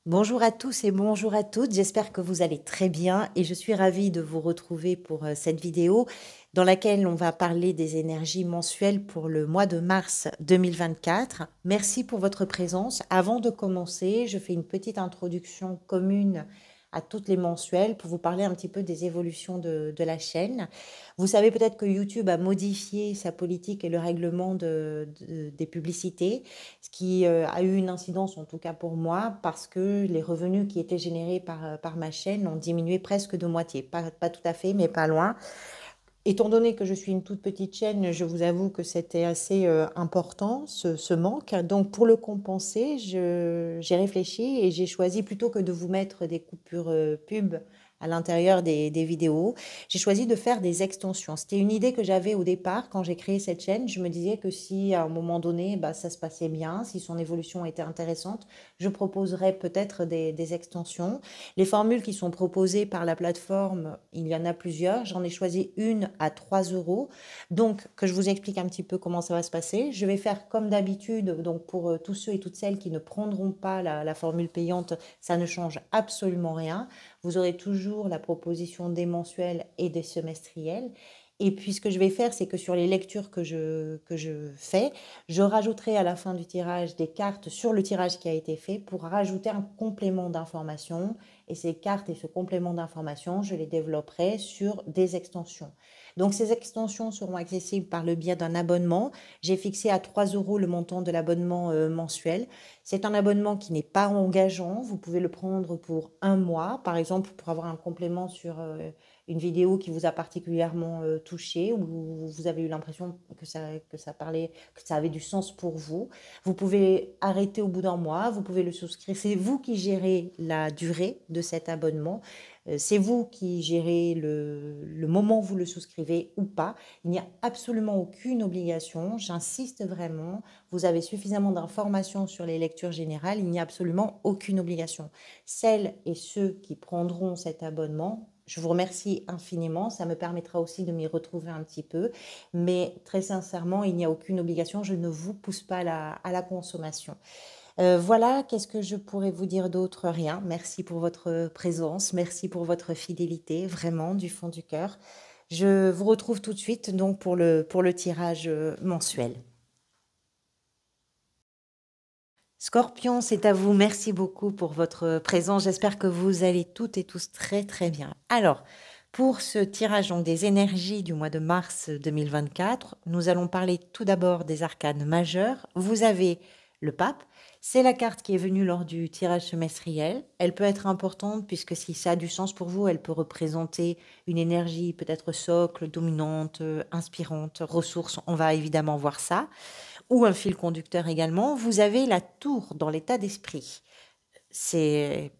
Bonjour à tous et bonjour à toutes, j'espère que vous allez très bien et je suis ravie de vous retrouver pour cette vidéo dans laquelle on va parler des énergies mensuelles pour le mois de mars 2024. Merci pour votre présence. Avant de commencer, je fais une petite introduction commune à toutes les mensuelles pour vous parler un petit peu des évolutions de la chaîne. Vous savez peut-être que YouTube a modifié sa politique et le règlement des publicités, ce qui a eu une incidence, en tout cas pour moi, parce que les revenus qui étaient générés par ma chaîne ont diminué presque de moitié. Pas tout à fait, mais pas loin. Étant donné que je suis une toute petite chaîne, je vous avoue que c'était assez important, ce manque. Donc, pour le compenser, j'ai réfléchi et j'ai choisi, plutôt que de vous mettre des coupures pub à l'intérieur des vidéos, j'ai choisi de faire des extensions. C'était une idée que j'avais au départ quand j'ai créé cette chaîne. Je me disais que si à un moment donné, bah, ça se passait bien, si son évolution était intéressante, je proposerais peut-être des extensions. Les formules qui sont proposées par la plateforme, il y en a plusieurs. J'en ai choisi une à 3 euros. Donc, que je vous explique un petit peu comment ça va se passer. Je vais faire comme d'habitude. Donc, pour tous ceux et toutes celles qui ne prendront pas la formule payante, ça ne change absolument rien. Vous aurez toujours la proposition des mensuels et des semestriels. Et puis, ce que je vais faire, c'est que sur les lectures que je fais, je rajouterai à la fin du tirage des cartes sur le tirage qui a été fait pour rajouter un complément d'information. Et ces cartes et ce complément d'information, je les développerai sur des extensions. Donc, ces extensions seront accessibles par le biais d'un abonnement. J'ai fixé à 3 euros le montant de l'abonnement mensuel. C'est un abonnement qui n'est pas engageant. Vous pouvez le prendre pour un mois, par exemple, pour avoir un complément sur une vidéo qui vous a particulièrement touché, ou vous avez eu l'impression que ça parlait, que ça avait du sens pour vous. Vous pouvez arrêter au bout d'un mois, vous pouvez le souscrire. C'est vous qui gérez la durée de cet abonnement. C'est vous qui gérez le moment où vous le souscrivez ou pas. Il n'y a absolument aucune obligation. J'insiste vraiment. Vous avez suffisamment d'informations sur les lectures générales. Il n'y a absolument aucune obligation. Celles et ceux qui prendront cet abonnement, je vous remercie infiniment. Ça me permettra aussi de m'y retrouver un petit peu. Mais très sincèrement, il n'y a aucune obligation. Je ne vous pousse pas à la consommation. Voilà, qu'est-ce que je pourrais vous dire d'autre? Rien. Merci pour votre présence, merci pour votre fidélité, vraiment du fond du cœur. Je vous retrouve tout de suite donc pour le tirage mensuel. Scorpion, c'est à vous. Merci beaucoup pour votre présence. J'espère que vous allez toutes et tous très très bien. Alors, pour ce tirage donc, des énergies du mois de mars 2024, nous allons parler tout d'abord des arcanes majeures. Vous avez le pape. C'est la carte qui est venue lors du tirage semestriel. Elle peut être importante puisque si ça a du sens pour vous, elle peut représenter une énergie peut-être socle, dominante, inspirante, ressource. On va évidemment voir ça. Ou un fil conducteur également. Vous avez la tour dans l'état d'esprit. C'est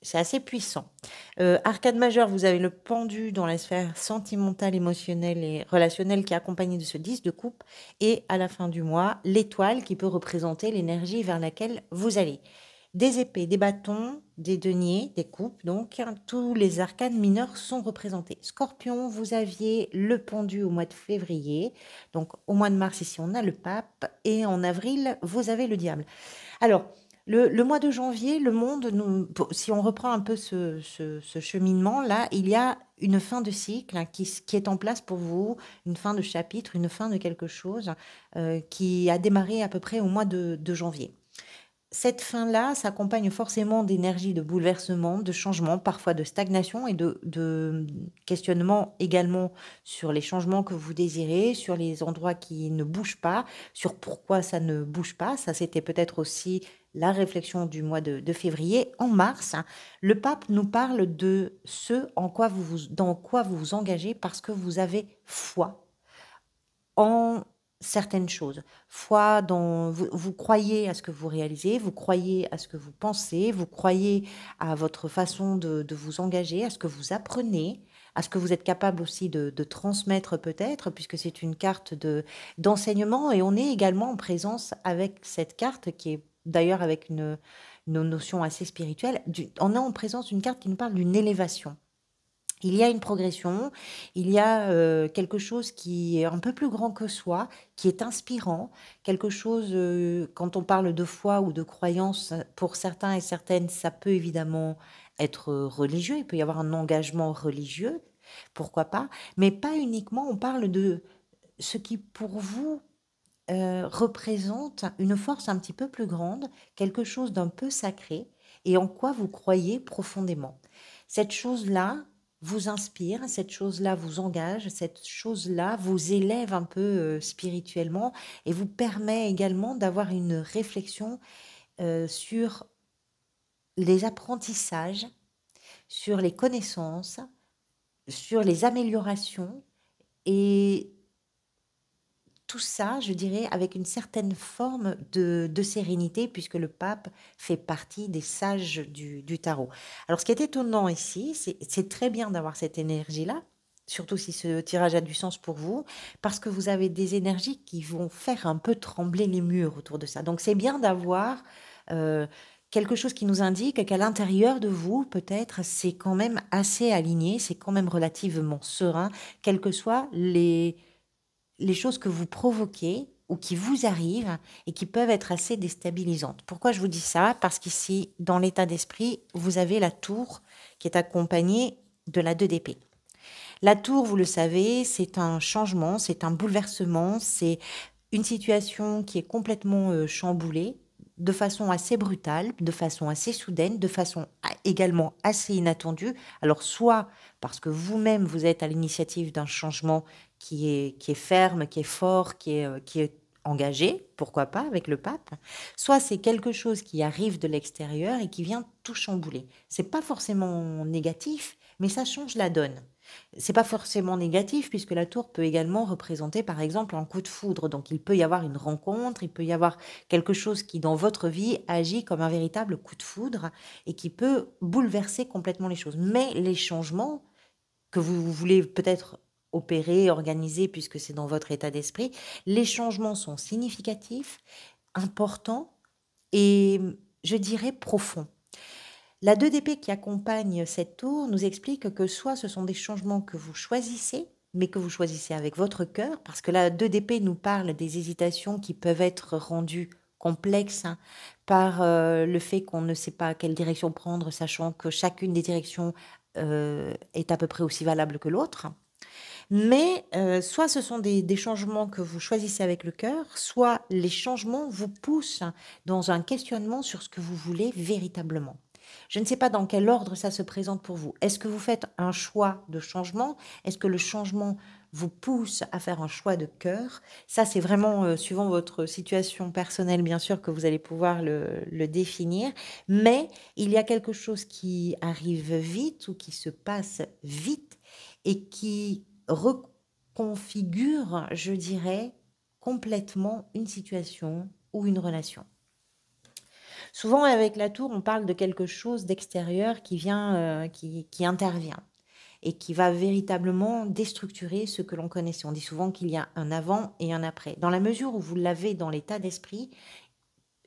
c'est assez puissant. Arcade majeure, vous avez le pendu dans la sphère sentimentale, émotionnelle et relationnelle qui est accompagné de ce 10 de coupe. Et à la fin du mois, l'étoile qui peut représenter l'énergie vers laquelle vous allez. Des épées, des bâtons, des deniers, des coupes, donc tous les arcanes mineurs sont représentés. Scorpion, vous aviez le pendu au mois de février, donc au mois de mars ici on a le pape, et en avril vous avez le diable. Alors, le mois de janvier, le monde, si on reprend un peu ce cheminement-là, il y a une fin de cycle hein, qui est en place pour vous, une fin de chapitre, une fin de quelque chose qui a démarré à peu près au mois de janvier. Cette fin-là s'accompagne forcément d'énergie, de bouleversement, de changement, parfois de stagnation et de questionnement également sur les changements que vous désirez, sur les endroits qui ne bougent pas, sur pourquoi ça ne bouge pas. Ça, c'était peut-être aussi la réflexion du mois de février. En mars, hein, le pape nous parle de ce dans quoi vous vous engagez parce que vous avez foi en certaines choses. Foi dans vous croyez à ce que vous réalisez, vous croyez à ce que vous pensez, vous croyez à votre façon de vous engager, à ce que vous apprenez, à ce que vous êtes capable aussi de transmettre peut-être, puisque c'est une carte d'enseignement et on est également en présence avec cette carte qui est d'ailleurs avec une notion assez spirituelle, on est en présence d'une carte qui nous parle d'une élévation. Il y a une progression, il y a quelque chose qui est un peu plus grand que soi, qui est inspirant, quelque chose, quand on parle de foi ou de croyance, pour certains et certaines, ça peut évidemment être religieux, il peut y avoir un engagement religieux, pourquoi pas, mais pas uniquement, on parle de ce qui pour vous représente une force un petit peu plus grande, quelque chose d'un peu sacré et en quoi vous croyez profondément. Cette chose-là vous inspire, cette chose-là vous engage, cette chose-là vous élève un peu spirituellement et vous permet également d'avoir une réflexion sur les apprentissages, sur les connaissances, sur les améliorations et tout ça, je dirais, avec une certaine forme de sérénité, puisque le pape fait partie des sages du tarot. Alors, ce qui est étonnant ici, c'est très bien d'avoir cette énergie-là, surtout si ce tirage a du sens pour vous, parce que vous avez des énergies qui vont faire un peu trembler les murs autour de ça. Donc, c'est bien d'avoir quelque chose qui nous indique qu'à l'intérieur de vous, peut-être, c'est quand même assez aligné, c'est quand même relativement serein, quelles que soient les choses que vous provoquez ou qui vous arrivent et qui peuvent être assez déstabilisantes. Pourquoi je vous dis ça? Parce qu'ici, dans l'état d'esprit, vous avez la tour qui est accompagnée de la 2 d'épée. La tour, vous le savez, c'est un changement, c'est un bouleversement, c'est une situation qui est complètement chamboulée, de façon assez brutale, de façon assez soudaine, de façon également assez inattendue. Alors soit parce que vous-même, vous êtes à l'initiative d'un changement qui est ferme, qui est fort, qui est engagé, pourquoi pas, avec le pape, soit c'est quelque chose qui arrive de l'extérieur et qui vient tout chambouler. C'est pas forcément négatif, mais ça change la donne. C'est pas forcément négatif puisque la tour peut également représenter par exemple un coup de foudre. Donc il peut y avoir une rencontre, il peut y avoir quelque chose qui dans votre vie agit comme un véritable coup de foudre et qui peut bouleverser complètement les choses. Mais les changements que vous voulez peut-être opérer, organiser puisque c'est dans votre état d'esprit, les changements sont significatifs, importants et je dirais profonds. La 2 d'épée qui accompagne cette tour nous explique que soit ce sont des changements que vous choisissez, mais que vous choisissez avec votre cœur, parce que la 2 d'épée nous parle des hésitations qui peuvent être rendues complexes par le fait qu'on ne sait pas quelle direction prendre, sachant que chacune des directions est à peu près aussi valable que l'autre. Mais soit ce sont des changements que vous choisissez avec le cœur, soit les changements vous poussent dans un questionnement sur ce que vous voulez véritablement. Je ne sais pas dans quel ordre ça se présente pour vous. Est-ce que vous faites un choix de changement? Est-ce que le changement vous pousse à faire un choix de cœur? Ça, c'est vraiment suivant votre situation personnelle, bien sûr, que vous allez pouvoir le définir. Mais il y a quelque chose qui arrive vite ou qui se passe vite et qui reconfigure, je dirais, complètement une situation ou une relation. Souvent, avec la tour, on parle de quelque chose d'extérieur qui vient, qui intervient et qui va véritablement déstructurer ce que l'on connaissait. On dit souvent qu'il y a un avant et un après. Dans la mesure où vous l'avez dans l'état d'esprit,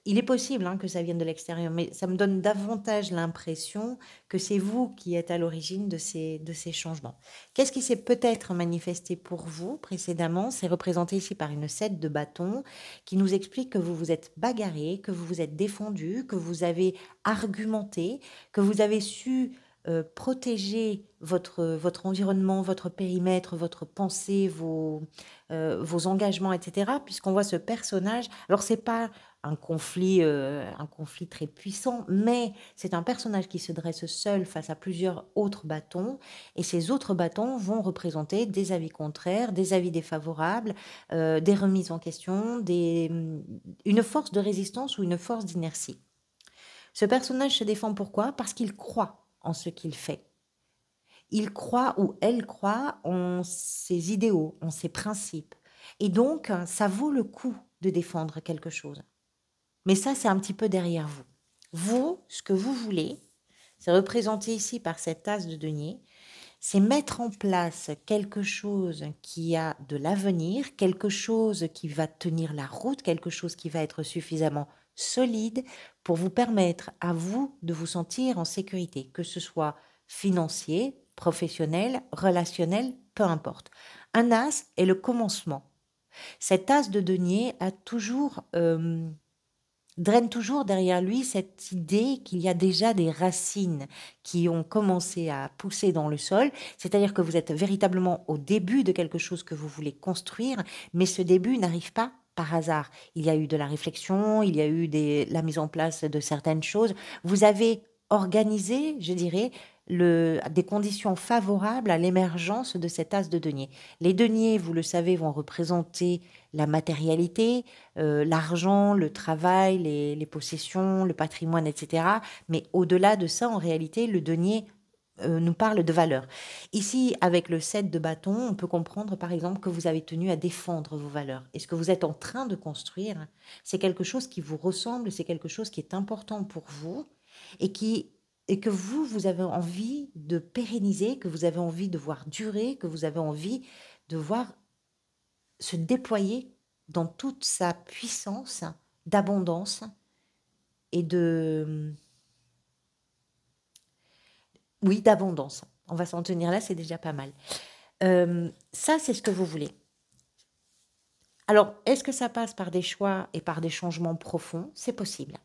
il est possible que ça vienne de l'extérieur, mais ça me donne davantage l'impression que c'est vous qui êtes à l'origine de ces changements. Qu'est-ce qui s'est peut-être manifesté pour vous précédemment? C'est représenté ici par une 7 de bâton qui nous explique que vous vous êtes bagarré, que vous vous êtes défendu, que vous avez argumenté, que vous avez su protéger votre environnement, votre périmètre, votre pensée, vos engagements, etc. Puisqu'on voit ce personnage. Alors, c'est pas un conflit très puissant, mais c'est un personnage qui se dresse seul face à plusieurs autres bâtons, et ces autres bâtons vont représenter des avis contraires, des avis défavorables, des remises en question, une force de résistance ou une force d'inertie. Ce personnage se défend pourquoi? Parce qu'il croit en ce qu'il fait. Il croit ou elle croit en ses idéaux, en ses principes. Et donc, ça vaut le coup de défendre quelque chose. Mais ça, c'est un petit peu derrière vous. Vous, ce que vous voulez, c'est représenté ici par cette as de denier, c'est mettre en place quelque chose qui a de l'avenir, quelque chose qui va tenir la route, quelque chose qui va être suffisamment solide pour vous permettre à vous de vous sentir en sécurité, que ce soit financier, professionnel, relationnel, peu importe. Un as est le commencement. Cet as de denier a toujours, draine toujours derrière lui cette idée qu'il y a déjà des racines qui ont commencé à pousser dans le sol, c'est-à-dire que vous êtes véritablement au début de quelque chose que vous voulez construire, mais ce début n'arrive pas par hasard. Il y a eu de la réflexion, il y a eu la mise en place de certaines choses. Vous avez organisé, je dirais, des conditions favorables à l'émergence de cet as de denier. Les deniers, vous le savez, vont représenter la matérialité, l'argent, le travail, les possessions, le patrimoine, etc. Mais au-delà de ça, en réalité, le denier nous parle de valeur. Ici, avec le 7 de bâton, on peut comprendre par exemple que vous avez tenu à défendre vos valeurs. Et ce que vous êtes en train de construire, c'est quelque chose qui vous ressemble, c'est quelque chose qui est important pour vous et que vous avez envie de pérenniser, que vous avez envie de voir durer, que vous avez envie de voir se déployer dans toute sa puissance d'abondance et oui, d'abondance. On va s'en tenir là, c'est déjà pas mal. Ça, c'est ce que vous voulez. Alors, est-ce que ça passe par des choix et par des changements profonds? C'est possible.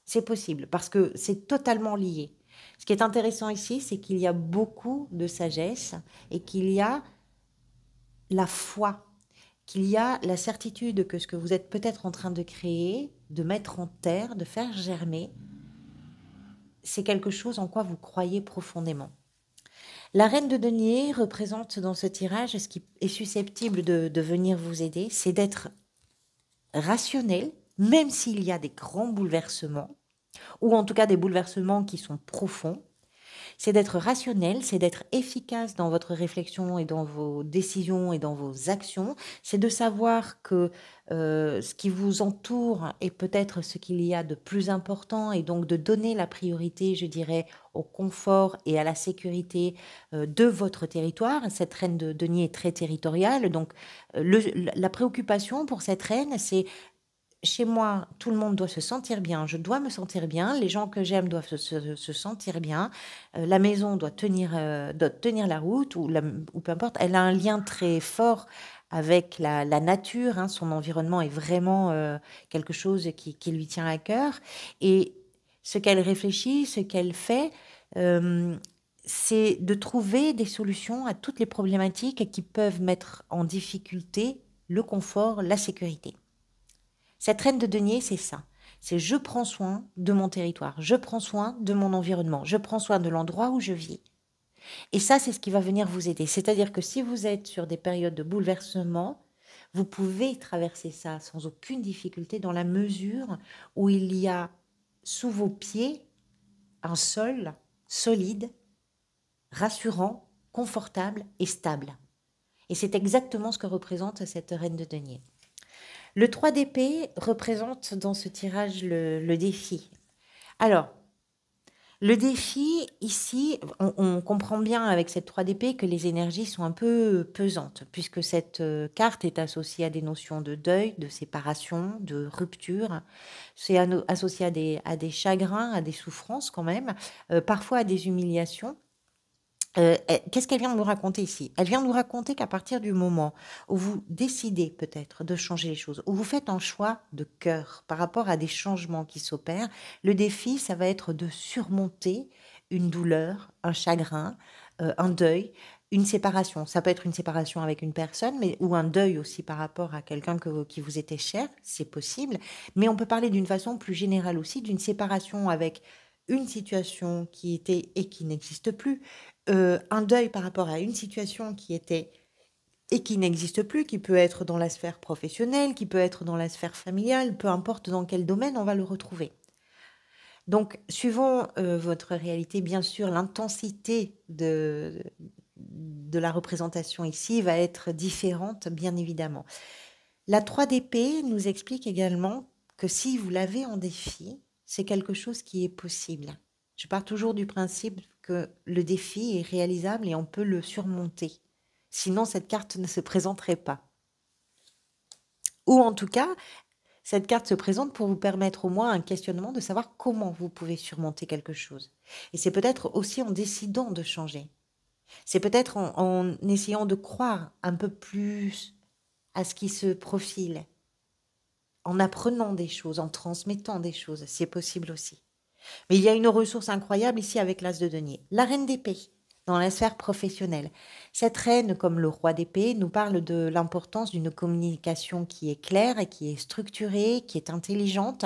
C'est possible parce que c'est totalement lié. Ce qui est intéressant ici, c'est qu'il y a beaucoup de sagesse et qu'il y a la foi, qu'il y a la certitude que ce que vous êtes peut-être en train de créer, de mettre en terre, de faire germer, c'est quelque chose en quoi vous croyez profondément. La reine de denier représente dans ce tirage ce qui est susceptible de venir vous aider, c'est d'être rationnel, même s'il y a des grands bouleversements, ou en tout cas des bouleversements qui sont profonds. C'est d'être rationnel, c'est d'être efficace dans votre réflexion et dans vos décisions et dans vos actions. C'est de savoir que ce qui vous entoure est peut-être ce qu'il y a de plus important et donc de donner la priorité, je dirais, au confort et à la sécurité de votre territoire. Cette reine de denier est très territoriale, donc la préoccupation pour cette reine, c'est chez moi, tout le monde doit se sentir bien, je dois me sentir bien, les gens que j'aime doivent se sentir bien, la maison doit tenir la route ou peu importe. Elle a un lien très fort avec la nature, hein, son environnement est vraiment quelque chose qui lui tient à cœur. Et ce qu'elle réfléchit, ce qu'elle fait, c'est de trouver des solutions à toutes les problématiques qui peuvent mettre en difficulté le confort, la sécurité. Cette reine de denier, c'est ça. C'est je prends soin de mon territoire, je prends soin de mon environnement, je prends soin de l'endroit où je vis. Et ça, c'est ce qui va venir vous aider. C'est-à-dire que si vous êtes sur des périodes de bouleversement, vous pouvez traverser ça sans aucune difficulté dans la mesure où il y a sous vos pieds un sol solide, rassurant, confortable et stable. Et c'est exactement ce que représente cette reine de denier. Le 3 d'épée représente dans ce tirage le défi. Alors, le défi, ici, on comprend bien avec cette 3 d'épée que les énergies sont un peu pesantes, puisque cette carte est associée à des notions de deuil, de séparation, de rupture. C'est associé à des chagrins, à des souffrances quand même, parfois à des humiliations. Qu'est-ce qu'elle vient de nous raconter ici? Elle vient nous raconter qu'à partir du moment où vous décidez peut-être de changer les choses, où vous faites un choix de cœur par rapport à des changements qui s'opèrent, le défi, ça va être de surmonter une douleur, un chagrin, un deuil, une séparation. Ça peut être une séparation avec une personne, ou un deuil aussi par rapport à quelqu'un qui vous était cher, c'est possible. Mais on peut parler d'une façon plus générale aussi, d'une séparation avec une situation qui était et qui n'existe plus, un deuil par rapport à une situation qui était et qui n'existe plus, qui peut être dans la sphère professionnelle, qui peut être dans la sphère familiale, peu importe dans quel domaine, on va le retrouver. Donc, suivant votre réalité, bien sûr, l'intensité de la représentation ici va être différente, bien évidemment. La 3 d'épée nous explique également que si vous l'avez en défi, c'est quelque chose qui est possible. Je pars toujours du principe que le défi est réalisable et on peut le surmonter. Sinon, cette carte ne se présenterait pas. Ou en tout cas, cette carte se présente pour vous permettre au moins un questionnement de savoir comment vous pouvez surmonter quelque chose. Et c'est peut-être aussi en décidant de changer. C'est peut-être en essayant de croire un peu plus à ce qui se profile, en apprenant des choses, en transmettant des choses, c'est possible aussi. Mais il y a une ressource incroyable ici avec l'As de denier. La reine d'épée, dans la sphère professionnelle. Cette reine, comme le roi d'épée, nous parle de l'importance d'une communication qui est claire et qui est structurée, qui est intelligente.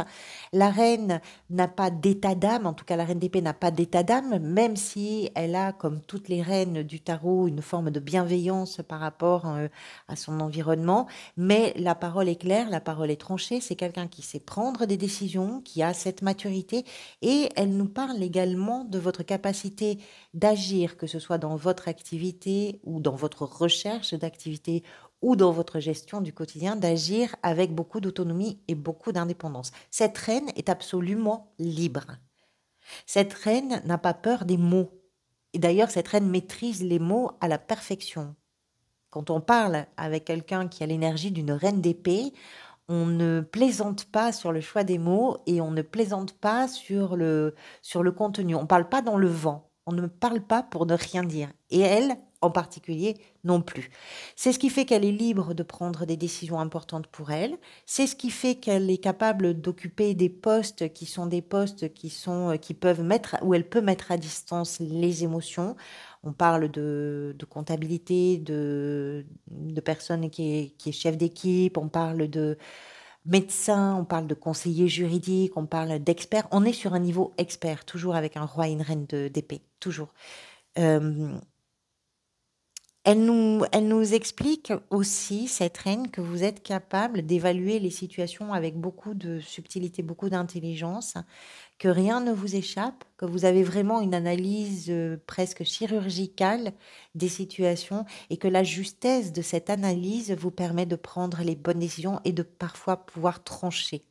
La reine n'a pas d'état d'âme, en tout cas la reine d'épée n'a pas d'état d'âme, même si elle a, comme toutes les reines du tarot, une forme de bienveillance par rapport à son environnement. Mais la parole est claire, la parole est tranchée, c'est quelqu'un qui sait prendre des décisions, qui a cette maturité et elle nous parle également de votre capacité d'agir, que ce soit dans votre activité ou dans votre recherche d'activité ou dans votre gestion du quotidien, d'agir avec beaucoup d'autonomie et beaucoup d'indépendance. Cette reine est absolument libre. Cette reine n'a pas peur des mots. Et d'ailleurs, cette reine maîtrise les mots à la perfection. Quand on parle avec quelqu'un qui a l'énergie d'une reine d'épée, on ne plaisante pas sur le choix des mots et on ne plaisante pas sur le contenu. On ne parle pas dans le vent. On ne parle pas pour ne rien dire. Et elle, en particulier, non plus. C'est ce qui fait qu'elle est libre de prendre des décisions importantes pour elle. C'est ce qui fait qu'elle est capable d'occuper des postes qui sont des postes qui peuvent mettre, où elle peut mettre à distance les émotions. On parle de comptabilité, de personne qui est chef d'équipe, on parle de médecin, on parle de conseiller juridique, on parle d'expert. On est sur un niveau expert, toujours avec un roi et une reine d'épée, toujours. Euh, elle nous explique aussi, cette reine, que vous êtes capable d'évaluer les situations avec beaucoup de subtilité, beaucoup d'intelligence, que rien ne vous échappe, que vous avez vraiment une analyse presque chirurgicale des situations et que la justesse de cette analyse vous permet de prendre les bonnes décisions et de parfois pouvoir trancher.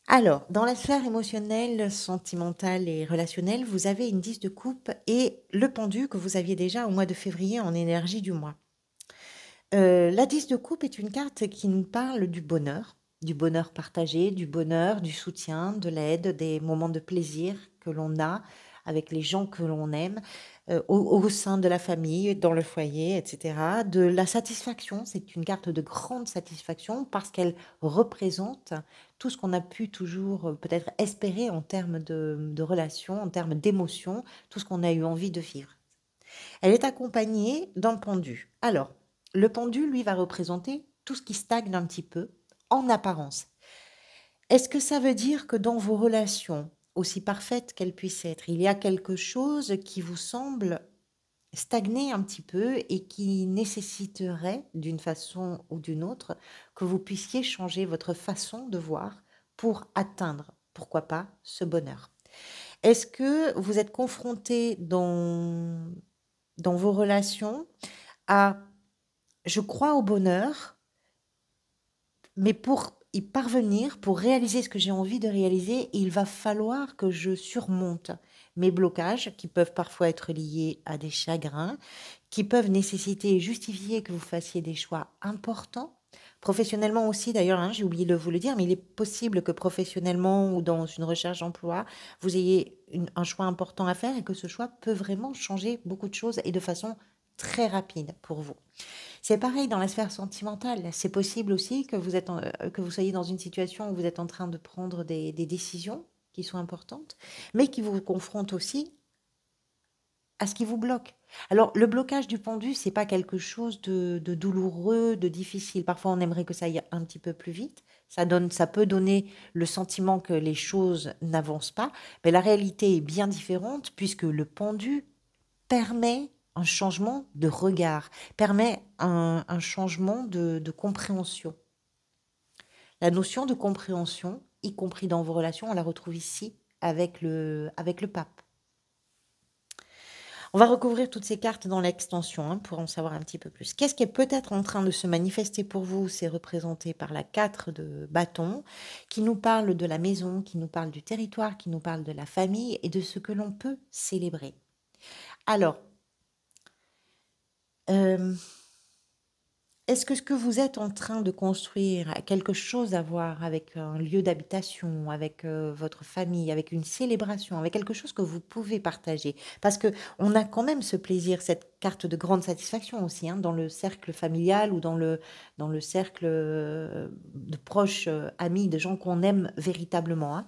Alors, dans la sphère émotionnelle, sentimentale et relationnelle, vous avez une 10 de coupe et le pendu que vous aviez déjà au mois de février en énergie du mois. La 10 de coupe est une carte qui nous parle du bonheur partagé, du bonheur, du soutien, de l'aide, des moments de plaisir que l'on a avec les gens que l'on aime, au sein de la famille, dans le foyer, etc. De la satisfaction, c'est une carte de grande satisfaction parce qu'elle représente tout ce qu'on a pu toujours peut-être espérer en termes de relations, en termes d'émotions, tout ce qu'on a eu envie de vivre. Elle est accompagnée d'un pendu. Alors, le pendu, lui, va représenter tout ce qui stagne un petit peu en apparence. Est-ce que ça veut dire que dans vos relations, aussi parfaites qu'elles puissent être, il y a quelque chose qui vous semble stagner un petit peu et qui nécessiterait, d'une façon ou d'une autre, que vous puissiez changer votre façon de voir pour atteindre, pourquoi pas, ce bonheur? Est-ce que vous êtes confronté dans vos relations à je crois au bonheur, mais pour y parvenir, pour réaliser ce que j'ai envie de réaliser, il va falloir que je surmonte mes blocages qui peuvent parfois être liés à des chagrins, qui peuvent nécessiter et justifier que vous fassiez des choix importants. Professionnellement aussi, d'ailleurs, hein, j'ai oublié de vous le dire, mais il est possible que professionnellement ou dans une recherche d'emploi, vous ayez un choix important à faire et que ce choix peut vraiment changer beaucoup de choses et de façon très rapide pour vous. C'est pareil dans la sphère sentimentale. C'est possible aussi que vous soyez dans une situation où vous êtes en train de prendre des décisions qui sont importantes, mais qui vous confrontent aussi à ce qui vous bloque. Alors, le blocage du pendu, c'est pas quelque chose de douloureux, de difficile. Parfois, on aimerait que ça aille un petit peu plus vite. Ça peut donner le sentiment que les choses n'avancent pas, mais la réalité est bien différente puisque le pendu permet un changement de regard, permet un changement de compréhension. La notion de compréhension, y compris dans vos relations, on la retrouve ici avec le pape. On va recouvrir toutes ces cartes dans l'extension hein, pour en savoir un petit peu plus. Qu'est-ce qui est peut-être en train de se manifester pour vous? C'est représenté par la 4 de bâton, qui nous parle de la maison, qui nous parle du territoire, qui nous parle de la famille et de ce que l'on peut célébrer. Alors, euh, Est-ce que ce que vous êtes en train de construire a quelque chose à voir avec un lieu d'habitation, avec, votre famille, avec une célébration, avec quelque chose que vous pouvez partager? Parce que on a quand même ce plaisir, cette carte de grande satisfaction aussi, hein, dans le cercle familial ou dans le cercle, de proches, amis, de gens qu'on aime véritablement, hein.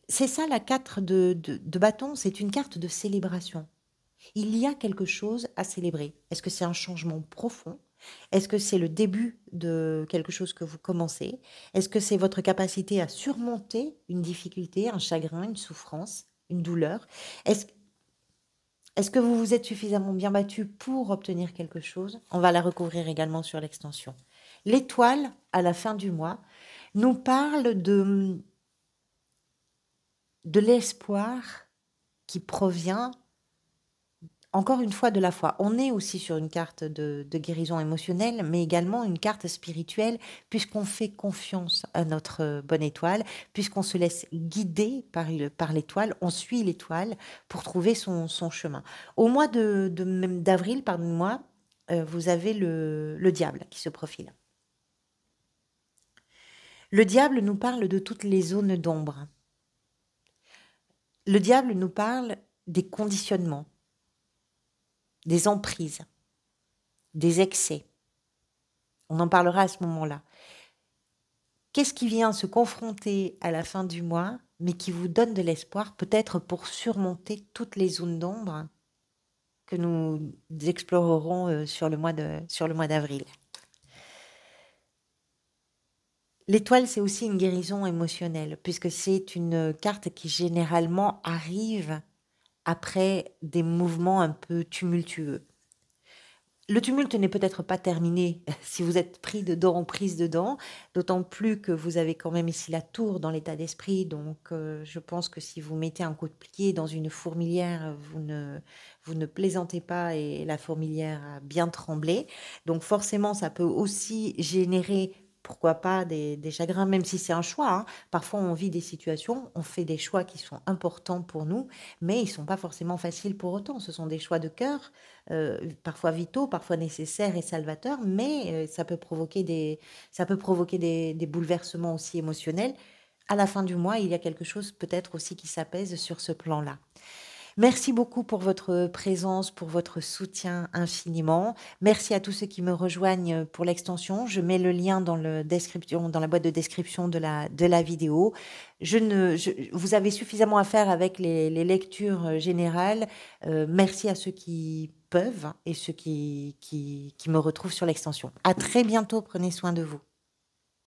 C'est ça la carte de bâton, c'est une carte de célébration. Il y a quelque chose à célébrer. Est-ce que c'est un changement profond? Est-ce que c'est le début de quelque chose que vous commencez? Est-ce que c'est votre capacité à surmonter une difficulté, un chagrin, une souffrance, une douleur? Est-ce est-ce que vous vous êtes suffisamment bien battu pour obtenir quelque chose? On va la recouvrir également sur l'extension. L'étoile, à la fin du mois, nous parle de l'espoir qui provient encore une fois de la foi. On est aussi sur une carte de guérison émotionnelle, mais également une carte spirituelle, puisqu'on fait confiance à notre bonne étoile, puisqu'on se laisse guider par l'étoile, on suit l'étoile pour trouver son chemin. Au mois d'avril, pardonne-moi, vous avez le diable qui se profile. Le diable nous parle de toutes les zones d'ombre. Le diable nous parle des conditionnements, des emprises, des excès. On en parlera à ce moment-là. Qu'est-ce qui vient se confronter à la fin du mois, mais qui vous donne de l'espoir, peut-être pour surmonter toutes les zones d'ombre que nous explorerons sur le mois d'avril. L'étoile, c'est aussi une guérison émotionnelle, puisque c'est une carte qui généralement arrive après des mouvements un peu tumultueux. Le tumulte n'est peut-être pas terminé si vous êtes pris dedans ou prise dedans, d'autant plus que vous avez quand même ici la tour dans l'état d'esprit, donc je pense que si vous mettez un coup de pied dans une fourmilière, vous ne plaisantez pas et la fourmilière a bien tremblé. Donc forcément, ça peut aussi générer, pourquoi pas, des chagrins, même si c'est un choix, hein. Parfois, on vit des situations, on fait des choix qui sont importants pour nous, mais ils ne sont pas forcément faciles pour autant. Ce sont des choix de cœur, parfois vitaux, parfois nécessaires et salvateurs, mais ça peut provoquer des bouleversements aussi émotionnels. À la fin du mois, il y a quelque chose peut-être aussi qui s'apaise sur ce plan-là. Merci beaucoup pour votre présence, pour votre soutien infiniment. Merci à tous ceux qui me rejoignent pour l'extension. Je mets le lien dans dans la boîte de description de la vidéo. Vous avez suffisamment à faire avec les lectures générales. Merci à ceux qui peuvent et ceux qui me retrouvent sur l'extension. À très bientôt. Prenez soin de vous.